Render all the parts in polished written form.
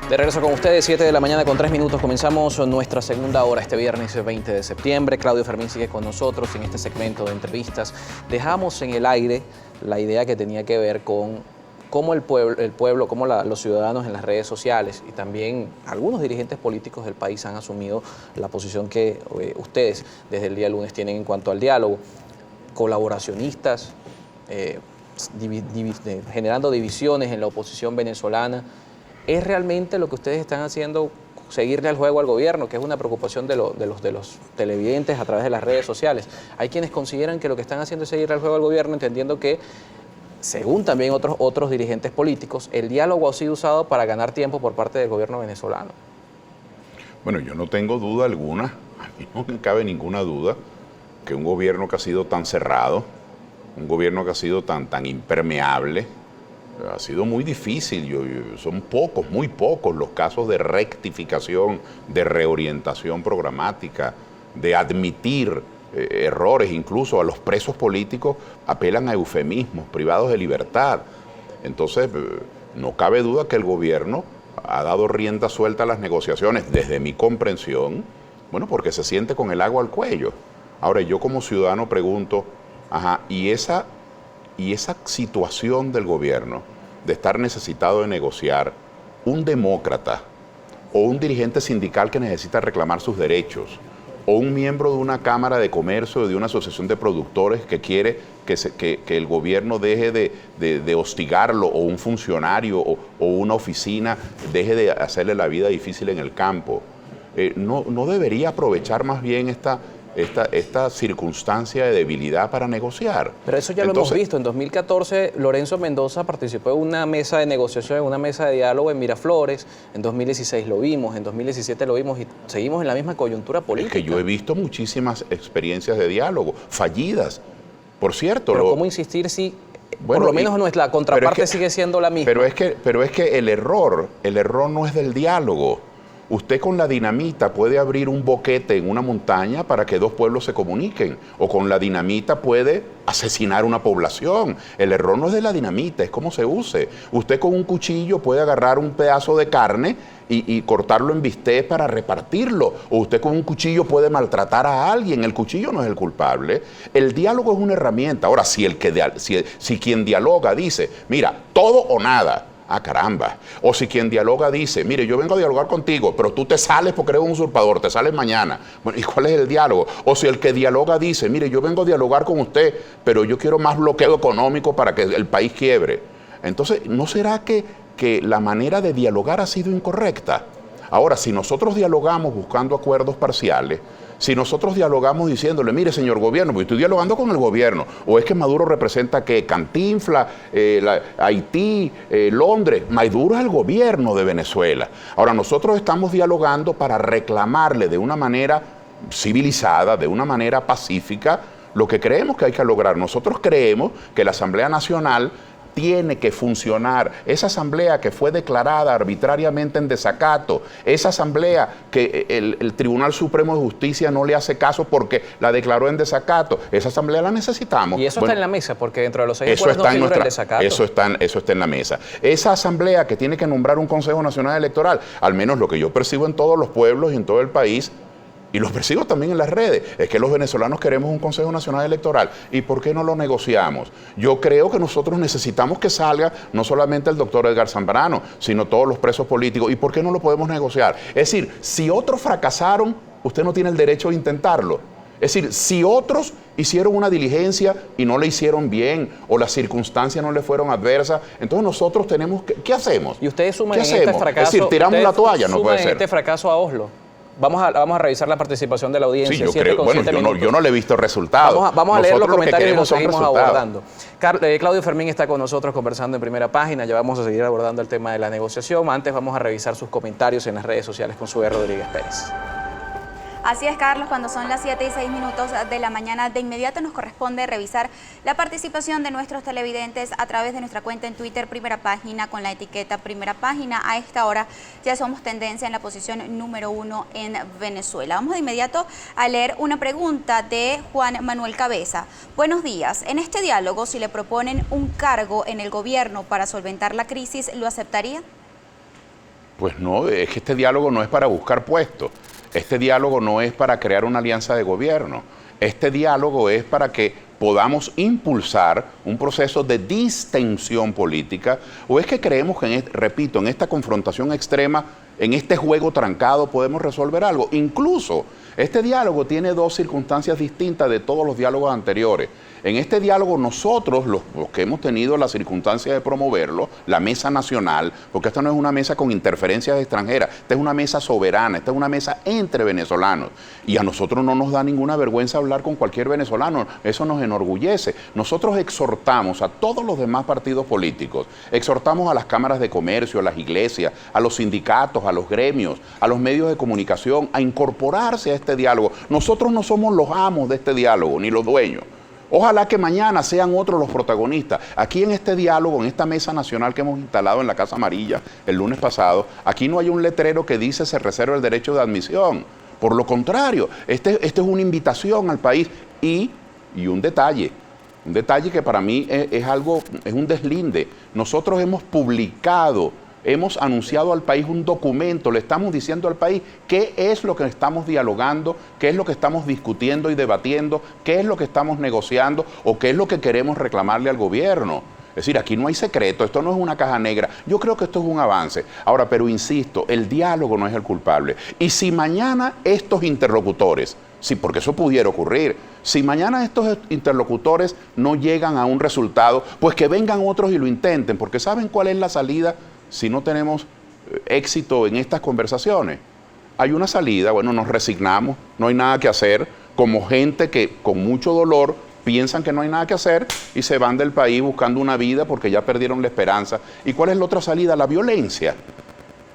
De regreso con ustedes, 7 de la mañana con 3 minutos. Comenzamos nuestra segunda hora este viernes 20 de septiembre. Claudio Fermín sigue con nosotros en este segmento de entrevistas. Dejamos en el aire la idea que tenía que ver con cómo el pueblo, cómo los ciudadanos en las redes sociales y también algunos dirigentes políticos del país han asumido la posición que ustedes desde el día lunes tienen en cuanto al diálogo. Colaboracionistas, generando divisiones en la oposición venezolana. ¿Es realmente lo que ustedes están haciendo seguirle al juego al gobierno, que es una preocupación de los televidentes a través de las redes sociales? Hay quienes consideran que lo que están haciendo es seguirle al juego al gobierno, entendiendo que, según también otros dirigentes políticos, el diálogo ha sido usado para ganar tiempo por parte del gobierno venezolano. Bueno, yo no tengo duda alguna, a mí no me cabe ninguna duda que un gobierno que ha sido tan cerrado, un gobierno que ha sido tan impermeable, ha sido muy difícil. Son pocos, muy pocos los casos de rectificación, de reorientación programática, de admitir errores. Incluso a los presos políticos apelan a eufemismos, privados de libertad. Entonces, no cabe duda que el gobierno ha dado rienda suelta a las negociaciones, desde mi comprensión, bueno, porque se siente con el agua al cuello. Ahora, yo como ciudadano pregunto, ¿y esa situación del gobierno de estar necesitado de negociar, un demócrata o un dirigente sindical que necesita reclamar sus derechos, o un miembro de una cámara de comercio, de una asociación de productores que quiere que el gobierno deje de hostigarlo, o un funcionario o una oficina deje de hacerle la vida difícil en el campo? ¿No debería aprovechar más bien esta circunstancia de debilidad para negociar? Pero eso ya lo hemos visto. En 2014, Lorenzo Mendoza participó en una mesa de negociación, en una mesa de diálogo en Miraflores. En 2016 lo vimos, en 2017 lo vimos y seguimos en la misma coyuntura política. Es que yo he visto muchísimas experiencias de diálogo, fallidas, por cierto. Pero ¿cómo insistir si por lo menos nuestra contraparte sigue siendo la misma? Pero es que el error no es del diálogo. Usted con la dinamita puede abrir un boquete en una montaña para que dos pueblos se comuniquen, o con la dinamita puede asesinar una población. El error no es de la dinamita, es cómo se use. Usted con un cuchillo puede agarrar un pedazo de carne y cortarlo en bistec para repartirlo, o usted con un cuchillo puede maltratar a alguien. El cuchillo no es el culpable. El diálogo es una herramienta. Ahora, si quien dialoga dice, mira, todo o nada, caramba. O si quien dialoga dice, mire, yo vengo a dialogar contigo, pero tú te sales porque eres un usurpador, te sales mañana. Bueno, ¿y cuál es el diálogo? O si el que dialoga dice, mire, yo vengo a dialogar con usted, pero yo quiero más bloqueo económico para que el país quiebre. Entonces, ¿no será que la manera de dialogar ha sido incorrecta? Ahora, si nosotros dialogamos buscando acuerdos parciales, si nosotros dialogamos diciéndole, mire, señor gobierno, porque estoy dialogando con el gobierno, o es que Maduro representa que Cantinflas, Haití, Londres. Maduro es el gobierno de Venezuela. Ahora, nosotros estamos dialogando para reclamarle de una manera civilizada, de una manera pacífica, lo que creemos que hay que lograr. Nosotros creemos que la Asamblea Nacional tiene que funcionar. Esa asamblea que fue declarada arbitrariamente en desacato, esa asamblea que el Tribunal Supremo de Justicia no le hace caso porque la declaró en desacato, esa asamblea la necesitamos. Y eso está en la mesa, porque dentro de los 6 acuerdos no figura el desacato. Eso está en la mesa. Esa asamblea que tiene que nombrar un Consejo Nacional Electoral, al menos lo que yo percibo en todos los pueblos y en todo el país, y los persigo también en las redes, es que los venezolanos queremos un Consejo Nacional Electoral. ¿Y por qué no lo negociamos? Yo creo que nosotros necesitamos que salga no solamente el doctor Edgar Zambrano, sino todos los presos políticos. ¿Y por qué no lo podemos negociar? Es decir, si otros fracasaron, usted no tiene el derecho de intentarlo. Es decir, si otros hicieron una diligencia y no le hicieron bien, o las circunstancias no le fueron adversas, entonces nosotros tenemos que, ¿qué hacemos? Y ustedes suman en este fracaso, es decir, tiramos la toalla, no puede ser. Este fracaso a Oslo. Vamos a revisar la participación de la audiencia. Sí, yo no le he visto resultados. Vamos a leer los comentarios y los seguimos abordando. Claudio Fermín está con nosotros conversando en Primera Página. Ya vamos a seguir abordando el tema de la negociación. Antes vamos a revisar sus comentarios en las redes sociales con Zoe Rodríguez Pérez. Así es, Carlos, cuando son las 7:06 de la mañana, de inmediato nos corresponde revisar la participación de nuestros televidentes a través de nuestra cuenta en Twitter, Primera Página, con la etiqueta Primera Página. A esta hora ya somos tendencia en la posición número 1 en Venezuela. Vamos de inmediato a leer una pregunta de Juan Manuel Cabeza. Buenos días. En este diálogo, si le proponen un cargo en el gobierno para solventar la crisis, ¿lo aceptaría? Pues no, es que este diálogo no es para buscar puestos, este diálogo no es para crear una alianza de gobierno, este diálogo es para que podamos impulsar un proceso de distensión política, o es que creemos que, repito, en esta confrontación extrema, en este juego trancado podemos resolver algo. Incluso este diálogo tiene dos circunstancias distintas de todos los diálogos anteriores. En este diálogo nosotros, los que hemos tenido la circunstancia de promoverlo, la mesa nacional, porque esta no es una mesa con interferencias extranjeras, esta es una mesa soberana, esta es una mesa entre venezolanos. Y a nosotros no nos da ninguna vergüenza hablar con cualquier venezolano, eso nos enorgullece. Nosotros exhortamos a todos los demás partidos políticos, exhortamos a las cámaras de comercio, a las iglesias, a los sindicatos, a los gremios, a los medios de comunicación, a incorporarse a este diálogo. Nosotros no somos los amos de este diálogo, ni los dueños. Ojalá que mañana sean otros los protagonistas. Aquí en este diálogo, en esta mesa nacional que hemos instalado en la Casa Amarilla el lunes pasado, aquí no hay un letrero que dice se reserva el derecho de admisión. Por lo contrario, este es una invitación al país y un detalle que para mí es un deslinde. Nosotros hemos publicado, hemos anunciado al país un documento, le estamos diciendo al país qué es lo que estamos dialogando, qué es lo que estamos discutiendo y debatiendo, qué es lo que estamos negociando o qué es lo que queremos reclamarle al gobierno. Es decir, aquí no hay secreto, esto no es una caja negra. Yo creo que esto es un avance. Ahora, pero insisto, el diálogo no es el culpable. Y si mañana estos interlocutores, sí, porque eso pudiera ocurrir, si mañana estos interlocutores no llegan a un resultado, pues que vengan otros y lo intenten, porque ¿saben cuál es la salida? Si no tenemos éxito en estas conversaciones, hay una salida, bueno, nos resignamos, no hay nada que hacer, como gente que con mucho dolor piensan que no hay nada que hacer y se van del país buscando una vida porque ya perdieron la esperanza. ¿Y cuál es la otra salida? La violencia.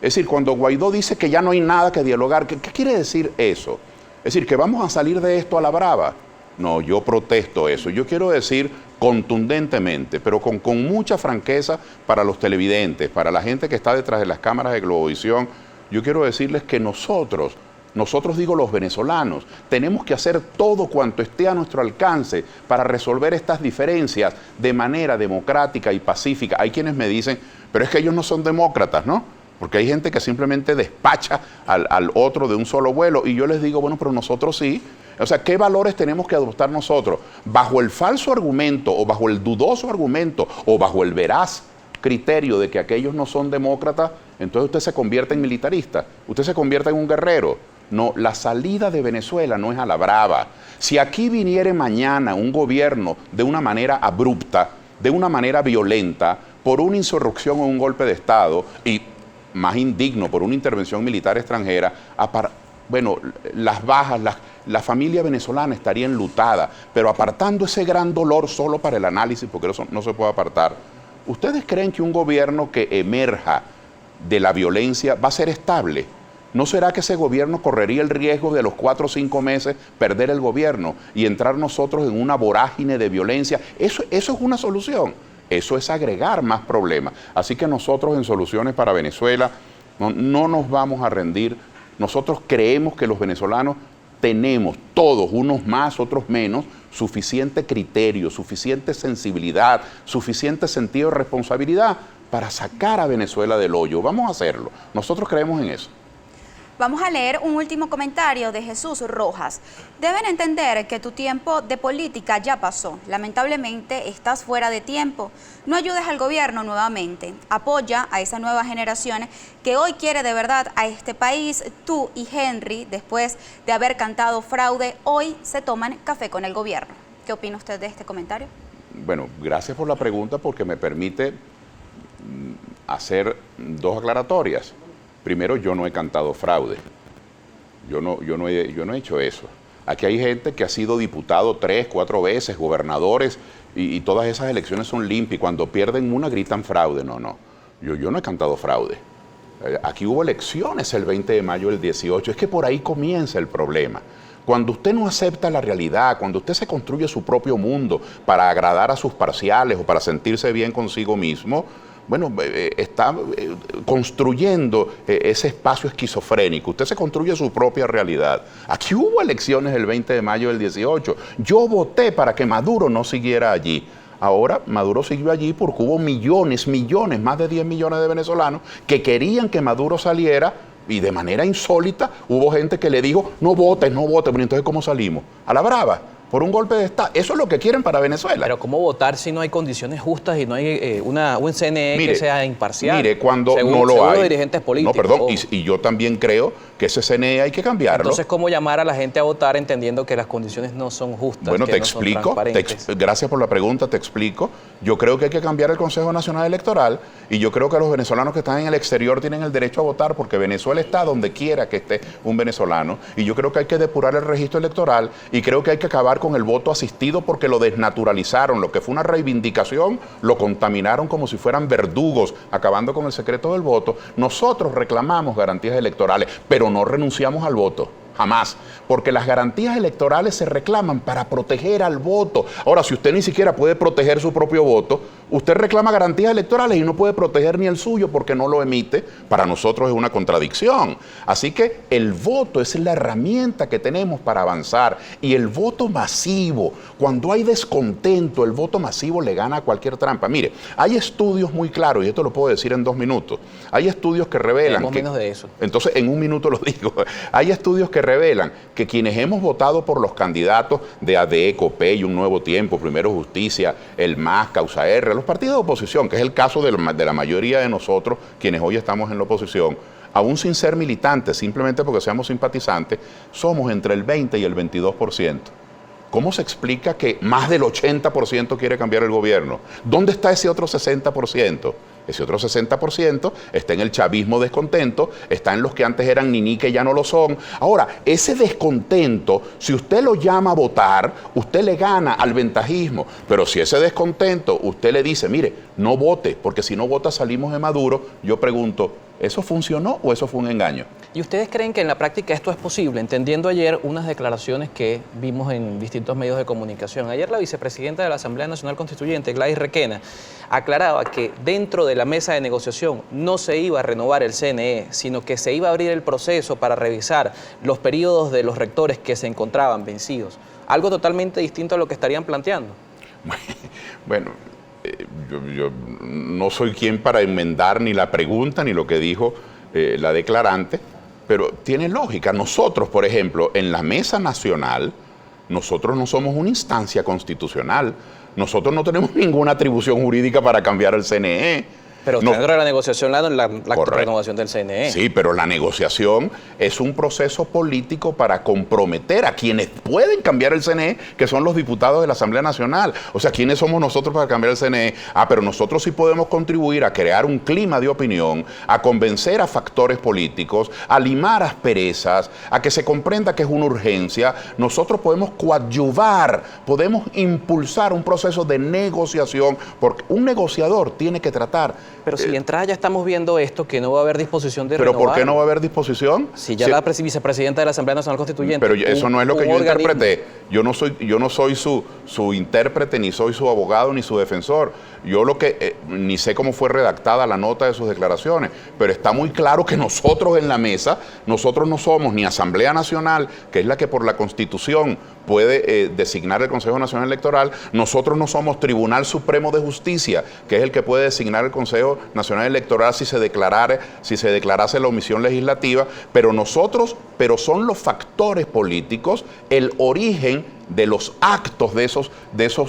Es decir, cuando Guaidó dice que ya no hay nada que dialogar, ¿qué quiere decir eso? Es decir, que vamos a salir de esto a la brava. No, yo protesto eso. Yo quiero decir contundentemente, pero con mucha franqueza para los televidentes, para la gente que está detrás de las cámaras de Globovisión, yo quiero decirles que nosotros digo los venezolanos, tenemos que hacer todo cuanto esté a nuestro alcance para resolver estas diferencias de manera democrática y pacífica. Hay quienes me dicen, pero es que ellos no son demócratas, ¿no? Porque hay gente que simplemente despacha al otro de un solo vuelo. Y yo les digo, bueno, pero nosotros sí. O sea, ¿qué valores tenemos que adoptar nosotros? Bajo el falso argumento o bajo el dudoso argumento o bajo el veraz criterio de que aquellos no son demócratas, entonces usted se convierte en militarista, usted se convierte en un guerrero. No, la salida de Venezuela no es a la brava. Si aquí viniera mañana un gobierno de una manera abrupta, de una manera violenta, por una insurrección o un golpe de Estado, y más indigno, por una intervención militar extranjera, bueno, las bajas, la familia venezolana estaría enlutada, pero apartando ese gran dolor solo para el análisis, porque eso no se puede apartar. ¿Ustedes creen que un gobierno que emerja de la violencia va a ser estable? ¿No será que ese gobierno correría el riesgo de a los 4 o 5 meses perder el gobierno y entrar nosotros en una vorágine de violencia? Eso es una solución. Eso es agregar más problemas. Así que nosotros en Soluciones para Venezuela no nos vamos a rendir. Nosotros creemos que los venezolanos tenemos, todos, unos más, otros menos, suficiente criterio, suficiente sensibilidad, suficiente sentido de responsabilidad para sacar a Venezuela del hoyo. Vamos a hacerlo. Nosotros creemos en eso. Vamos a leer un último comentario de Jesús Rojas. Deben entender que tu tiempo de política ya pasó. Lamentablemente estás fuera de tiempo. No ayudes al gobierno nuevamente. Apoya a esa nueva generación que hoy quiere de verdad a este país. Tú y Henry, después de haber cantado fraude, hoy se toman café con el gobierno. ¿Qué opina usted de este comentario? Bueno, gracias por la pregunta porque me permite hacer dos aclaratorias. Primero, yo no he cantado fraude. Yo no he hecho eso. Aquí hay gente que ha sido diputado 3, 4 veces, gobernadores, y todas esas elecciones son limpias. Y cuando pierden una, gritan fraude. No. Yo no he cantado fraude. Aquí hubo elecciones el 20 de mayo del 18. Es que por ahí comienza el problema. Cuando usted no acepta la realidad, cuando usted se construye su propio mundo para agradar a sus parciales o para sentirse bien consigo mismo, bueno, está construyendo ese espacio esquizofrénico. Usted se construye su propia realidad. Aquí hubo elecciones el 20 de mayo del 18. Yo voté para que Maduro no siguiera allí. Ahora Maduro siguió allí porque hubo millones, más de 10 millones de venezolanos que querían que Maduro saliera y de manera insólita hubo gente que le dijo, no votes, pero entonces ¿cómo salimos? A la brava. Por un golpe de Estado. Eso es lo que quieren para Venezuela. Pero ¿cómo votar si no hay condiciones justas y no hay un CNE que sea imparcial? Mire, cuando según, no lo según hay. los dirigentes políticos. No, perdón, y yo también creo que ese CNE hay que cambiarlo. Entonces, ¿cómo llamar a la gente a votar entendiendo que las condiciones no son justas? Bueno, que te no son explico. transparentes? Gracias por la pregunta, te explico. Yo creo que hay que cambiar el Consejo Nacional Electoral y yo creo que los venezolanos que están en el exterior tienen el derecho a votar porque Venezuela está donde quiera que esté un venezolano y yo creo que hay que depurar el registro electoral y creo que hay que acabar con el voto asistido porque lo desnaturalizaron, lo que fue una reivindicación, lo contaminaron como si fueran verdugos, acabando con el secreto del voto. Nosotros reclamamos garantías electorales, pero no renunciamos al voto. Jamás, porque las garantías electorales se reclaman para proteger al voto. Ahora, si usted ni siquiera puede proteger su propio voto, usted reclama garantías electorales y no puede proteger ni el suyo porque no lo emite. Para nosotros es una contradicción. Así que el voto es la herramienta que tenemos para avanzar. Y el voto masivo, cuando hay descontento, el voto masivo le gana a cualquier trampa. Mire, hay estudios muy claros, y esto lo puedo decir en 2 minutos. Hay estudios que revelan que... menos de eso. Entonces, en 1 minuto lo digo. Hay estudios que revelan que quienes hemos votado por los candidatos de ADE, COPEI, Un Nuevo Tiempo, Primero Justicia, el MAS, Causa R, los partidos de oposición, que es el caso de la mayoría de nosotros, quienes hoy estamos en la oposición, aún sin ser militantes, simplemente porque seamos simpatizantes, somos entre el 20 y el 22%. ¿Cómo se explica que más del 80% quiere cambiar el gobierno? ¿Dónde está ese otro 60%? Ese otro 60% está en el chavismo descontento, está en los que antes eran niní que ya no lo son. Ahora, ese descontento, si usted lo llama a votar, usted le gana al ventajismo. Pero si ese descontento usted le dice, mire, no vote, porque si no vota salimos de Maduro, yo pregunto, ¿eso funcionó o eso fue un engaño? ¿Y ustedes creen que en la práctica esto es posible? Entendiendo ayer unas declaraciones que vimos en distintos medios de comunicación. Ayer la vicepresidenta de la Asamblea Nacional Constituyente, Gladys Requena, aclaraba que dentro de la mesa de negociación no se iba a renovar el CNE, sino que se iba a abrir el proceso para revisar los periodos de los rectores que se encontraban vencidos. Algo totalmente distinto a lo que estarían planteando. Bueno, yo no soy quien para enmendar ni la pregunta ni lo que dijo la declarante, pero tiene lógica. Nosotros, por ejemplo, en la mesa nacional, nosotros no somos una instancia constitucional. Nosotros no tenemos ninguna atribución jurídica para cambiar el CNE. Pero no, dentro de la negociación, la renovación del CNE. Sí, pero la negociación es un proceso político para comprometer a quienes pueden cambiar el CNE, que son los diputados de la Asamblea Nacional. O sea, ¿quiénes somos nosotros para cambiar el CNE? Pero nosotros sí podemos contribuir a crear un clima de opinión, a convencer a factores políticos, a limar asperezas, a que se comprenda que es una urgencia. Nosotros podemos coadyuvar, podemos impulsar un proceso de negociación, porque un negociador tiene que tratar. Pero si de entrada ya estamos viendo esto, que no va a haber disposición de renovar. ¿Pero por qué no va a haber disposición? Si ya la vicepresidenta de la Asamblea Nacional Constituyente. Pero eso no es lo que yo interpreté. Yo no soy su intérprete, ni soy su abogado, ni su defensor. Yo ni sé cómo fue redactada la nota de sus declaraciones, pero está muy claro que nosotros en la mesa, nosotros no somos ni Asamblea Nacional, que es la que por la Constitución puede designar el Consejo Nacional Electoral, nosotros no somos Tribunal Supremo de Justicia, que es el que puede designar el Consejo Nacional Electoral si se declarase la omisión legislativa, pero son los factores políticos el origen de los actos de esos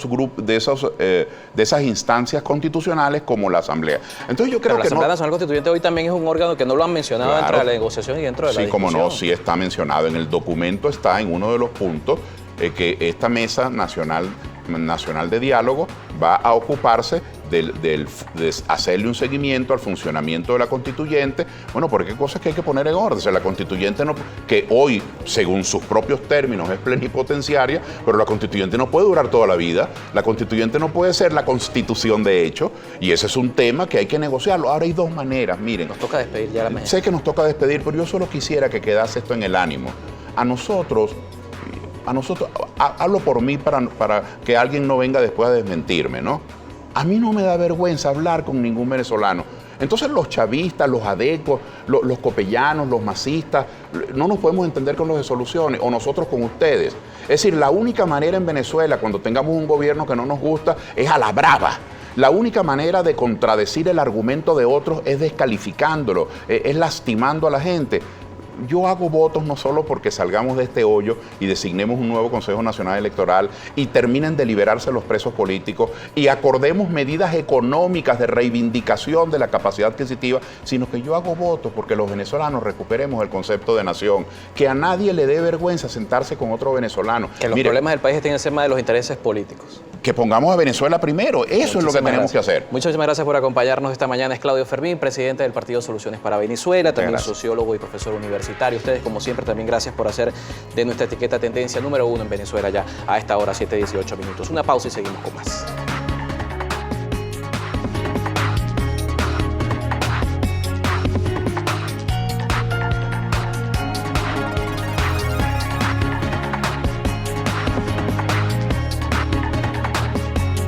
grupos, de esas instancias constitucionales como la Asamblea. Entonces yo creo pero que la Asamblea Nacional Constituyente hoy también es un órgano que no lo han mencionado dentro de la negociación y dentro de la discusión. Sí, como no, sí está mencionado. En el documento está en uno de los puntos que esta mesa nacional de diálogo va a ocuparse de hacerle un seguimiento al funcionamiento de la constituyente. Bueno, porque hay cosas que hay que poner en orden. O sea, la constituyente que hoy, según sus propios términos, es plenipotenciaria, pero la constituyente no puede durar toda la vida. La constituyente no puede ser la constitución de hecho, y ese es un tema que hay que negociarlo. Ahora hay 2 maneras, miren. Nos toca despedir ya la mesa. Sé que nos toca despedir, pero yo solo quisiera que quedase esto en el ánimo. A nosotros, hablo por mí para que alguien no venga después a desmentirme, ¿no? A mí no me da vergüenza hablar con ningún venezolano. Entonces los chavistas, los adecos, los copellanos, los masistas, no nos podemos entender con los de soluciones, o nosotros con ustedes. Es decir, la única manera en Venezuela, cuando tengamos un gobierno que no nos gusta, es a la brava. La única manera de contradecir el argumento de otros es descalificándolo, es lastimando a la gente. Yo hago votos no solo porque salgamos de este hoyo y designemos un nuevo Consejo Nacional Electoral y terminen de liberarse los presos políticos y acordemos medidas económicas de reivindicación de la capacidad adquisitiva, sino que yo hago votos porque los venezolanos recuperemos el concepto de nación, que a nadie le dé vergüenza sentarse con otro venezolano. Que los problemas del país estén encima de los intereses políticos. Que pongamos a Venezuela primero, eso es lo que tenemos que hacer. Muchísimas gracias por acompañarnos esta mañana. Es Claudio Fermín, presidente del Partido Soluciones para Venezuela, también sociólogo y profesor universitario. Ustedes, como siempre, también gracias por hacer de nuestra etiqueta tendencia número 1 en Venezuela ya a esta hora, 7:18 minutos. Una pausa y seguimos con más.